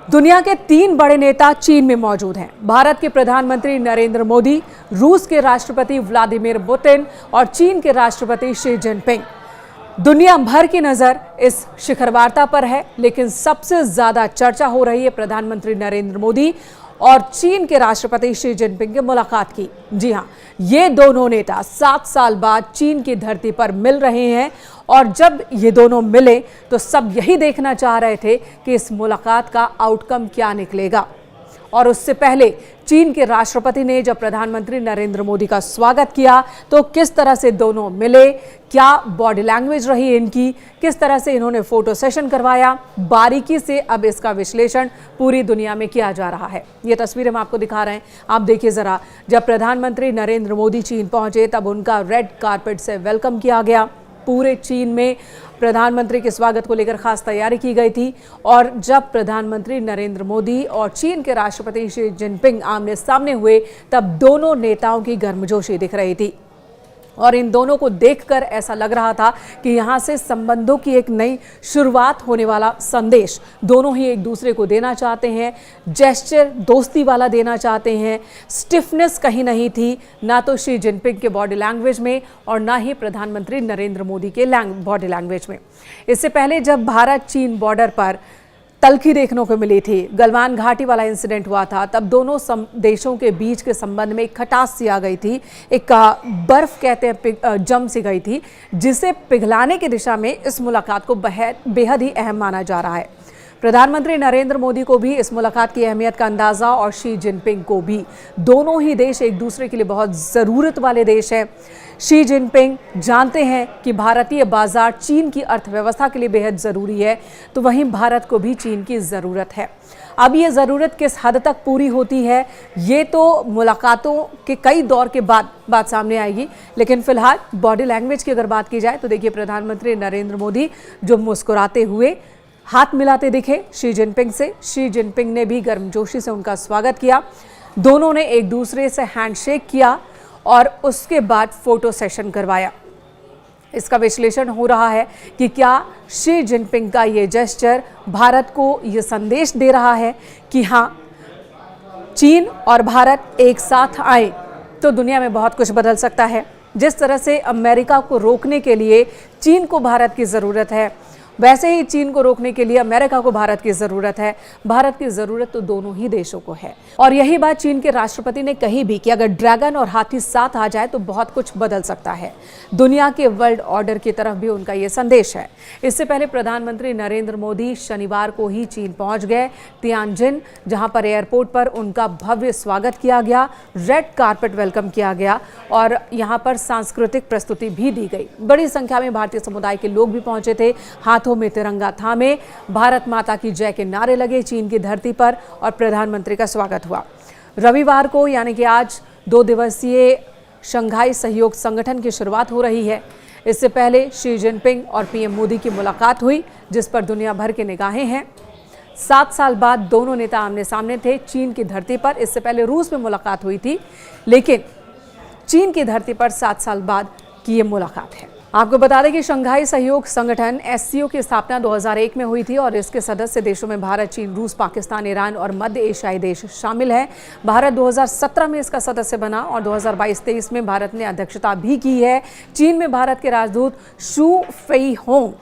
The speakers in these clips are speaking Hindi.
दुनिया के 3 बड़े नेता चीन में मौजूद हैं। भारत के प्रधानमंत्री नरेंद्र मोदी, रूस के राष्ट्रपति व्लादिमीर पुतिन और चीन के राष्ट्रपति शी जिनपिंग। दुनिया भर की नजर इस शिखर वार्ता पर है, लेकिन सबसे ज्यादा चर्चा हो रही है प्रधानमंत्री नरेंद्र मोदी और चीन के राष्ट्रपति शी जिनपिंग की मुलाकात की। जी हां, ये दोनों नेता 7 साल बाद चीन की धरती पर मिल रहे हैं और जब ये दोनों मिले तो सब यही देखना चाह रहे थे कि इस मुलाकात का आउटकम क्या निकलेगा। और उससे पहले चीन के राष्ट्रपति ने जब प्रधानमंत्री नरेंद्र मोदी का स्वागत किया तो किस तरह से दोनों मिले, क्या बॉडी लैंग्वेज रही इनकी, किस तरह से इन्होंने फोटो सेशन करवाया, बारीकी से अब इसका विश्लेषण पूरी दुनिया में किया जा रहा है। ये तस्वीर हम आपको दिखा रहे हैं, आप देखिए जरा। जब प्रधानमंत्री नरेंद्र मोदी चीन पहुंचे तब उनका रेड कारपेट से वेलकम किया गया। पूरे चीन में प्रधानमंत्री के स्वागत को लेकर खास तैयारी की गई थी और जब प्रधानमंत्री नरेंद्र मोदी और चीन के राष्ट्रपति शी जिनपिंग आमने सामने हुए तब दोनों नेताओं की गर्मजोशी दिख रही थी और इन दोनों को देखकर ऐसा लग रहा था कि यहाँ से संबंधों की एक नई शुरुआत होने वाला संदेश दोनों ही एक दूसरे को देना चाहते हैं। जेस्चर दोस्ती वाला देना चाहते हैं। स्टिफनेस कहीं नहीं थी, ना तो शी जिनपिंग के बॉडी लैंग्वेज में और ना ही प्रधानमंत्री नरेंद्र मोदी के बॉडी लैंग्वेज में। इससे पहले जब भारत चीन बॉर्डर पर तल्खी देखने को मिली थी, गलवान घाटी वाला इंसिडेंट हुआ था, तब दोनों देशों के बीच के संबंध में एक खटास सी आ गई थी, एक बर्फ कहते हैं जम सी गई थी, जिसे पिघलाने की दिशा में इस मुलाकात को बेहद ही अहम माना जा रहा है। प्रधानमंत्री नरेंद्र मोदी को भी इस मुलाकात की अहमियत का अंदाजा और शी जिनपिंग को भी। दोनों ही देश एक दूसरे के लिए बहुत ज़रूरत वाले देश हैं। शी जिनपिंग जानते हैं कि भारतीय बाजार चीन की अर्थव्यवस्था के लिए बेहद ज़रूरी है, तो वहीं भारत को भी चीन की ज़रूरत है। अब ये ज़रूरत किस हद तक पूरी होती है, ये तो मुलाकातों के कई दौर के बाद बात सामने आएगी। लेकिन फिलहाल बॉडी लैंग्वेज की अगर बात की जाए तो देखिए, प्रधानमंत्री नरेंद्र मोदी जो मुस्कुराते हुए हाथ मिलाते दिखे शी जिनपिंग से। शी जिनपिंग ने भी गर्मजोशी से उनका स्वागत किया। दोनों ने एक दूसरे से हैंडशेक किया और उसके बाद फोटो सेशन करवाया। इसका विश्लेषण हो रहा है कि क्या शी जिनपिंग का ये जेस्चर भारत को ये संदेश दे रहा है कि हाँ, चीन और भारत एक साथ आए तो दुनिया में बहुत कुछ बदल सकता है। जिस तरह से अमेरिका को रोकने के लिए चीन को भारत की ज़रूरत है, वैसे ही चीन को रोकने के लिए अमेरिका को भारत की ज़रूरत है। भारत की ज़रूरत तो दोनों ही देशों को है। और यही बात चीन के राष्ट्रपति ने कही भी कि अगर ड्रैगन और हाथी साथ आ जाए तो बहुत कुछ बदल सकता है। दुनिया के वर्ल्ड ऑर्डर की तरफ भी उनका ये संदेश है। इससे पहले प्रधानमंत्री नरेंद्र मोदी शनिवार को ही चीन पहुंच गए, तियानजिन, जहां पर एयरपोर्ट पर उनका भव्य स्वागत किया गया, रेड कारपेट वेलकम किया गया और यहाँ पर सांस्कृतिक प्रस्तुति भी दी गई। बड़ी संख्या में भारतीय समुदाय के लोग भी पहुंचे थे। हाथों में तिरंगा थामे, भारत माता की जय के नारे लगे चीन की धरती पर और प्रधानमंत्री का स्वागत हुआ। रविवार को यानी कि आज 2 दिवसीय शंघाई सहयोग संगठन की शुरुआत हो रही है। इससे पहले शी जिनपिंग और पीएम मोदी की मुलाकात हुई, जिस पर दुनिया भर की निगाहें हैं। 7 साल बाद दोनों नेता आमने सामने थे चीन की धरती पर। इससे पहले रूस में मुलाकात हुई थी, लेकिन चीन की धरती पर 7 साल बाद की ये मुलाकात है। आपको बता दें कि शंघाई सहयोग संगठन एससीओ की स्थापना 2001 में हुई थी और इसके सदस्य देशों में भारत, चीन, रूस, पाकिस्तान, ईरान और मध्य एशियाई देश शामिल हैं। भारत 2017 में इसका सदस्य बना और 2022-23 में भारत ने अध्यक्षता भी की है। चीन में भारत के राजदूत शू फेईहोंग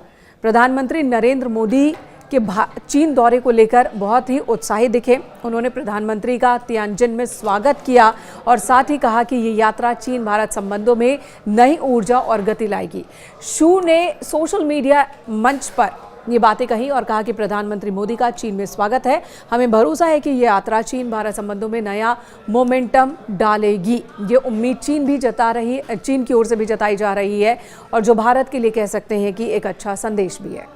प्रधानमंत्री नरेंद्र मोदी के चीन दौरे को लेकर बहुत ही उत्साहित दिखे। उन्होंने प्रधानमंत्री का तियानजिन में स्वागत किया और साथ ही कहा कि ये यात्रा चीन भारत संबंधों में नई ऊर्जा और गति लाएगी। शू ने सोशल मीडिया मंच पर ये बातें कही और कहा कि प्रधानमंत्री मोदी का चीन में स्वागत है। हमें भरोसा है कि ये यात्रा चीन भारत संबंधों में नया मोमेंटम डालेगी। ये उम्मीद चीन की ओर से भी जताई जा रही है और जो भारत के लिए कह सकते हैं कि एक अच्छा संदेश भी है।